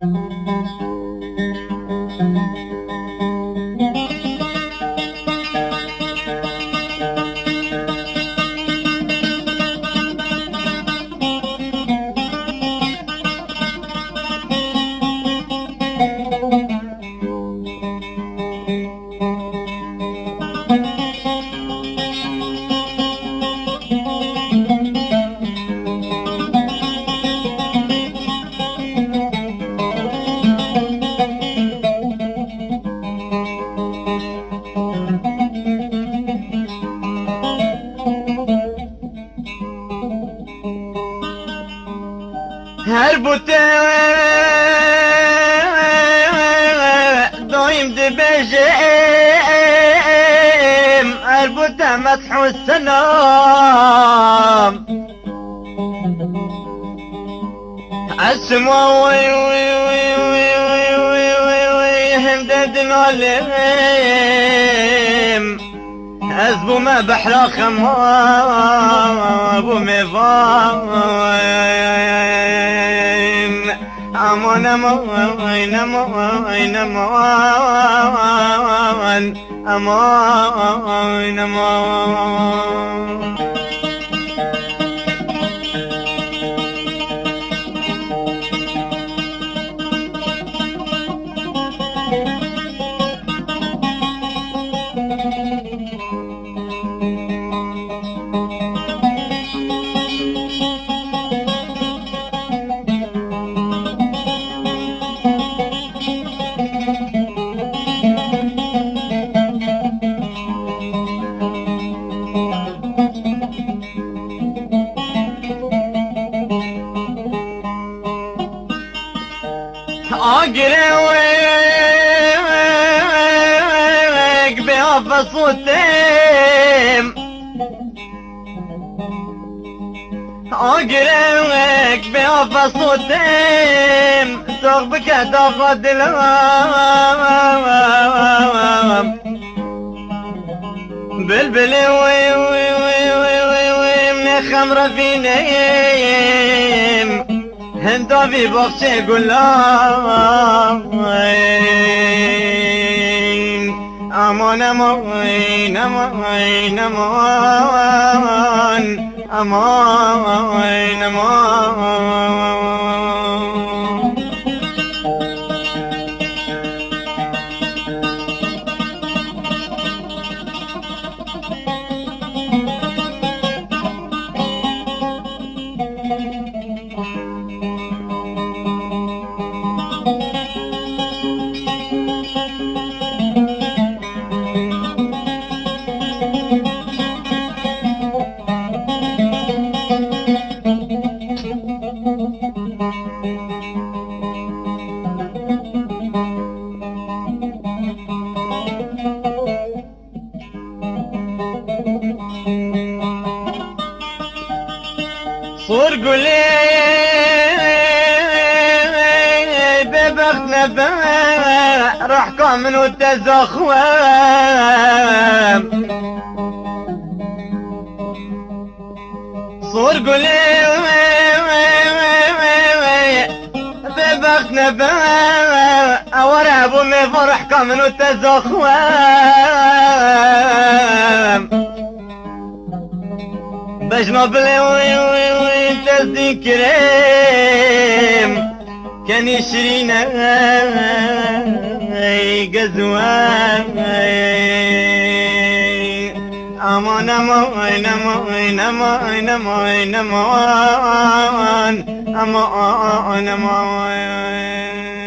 هر بوته دايم دبجم هر بوته مسح السلام السما وي وي وي وي وي وي وي وي همدد نعلم أزبو ما بحرا خمام أبو مفاين أمان أمان أمان أمان أمان أمان أقرأك بأفص التيم أقرأك بأفص التيم صغبك تاخد الهام بلبلي وي وي وي وي وي وي من خمرة في نيم هندا في بخشي قلام امان امان امان امان امان امان صور قولي ببختنا راح كامل والتزخوام صور قولي ببختنا ورابو مي فرح كامل والتزخوام بجنب لي وي وي وي تزدين كريم كان يشرينا قزوان امان امان امان امان امان امان امان امان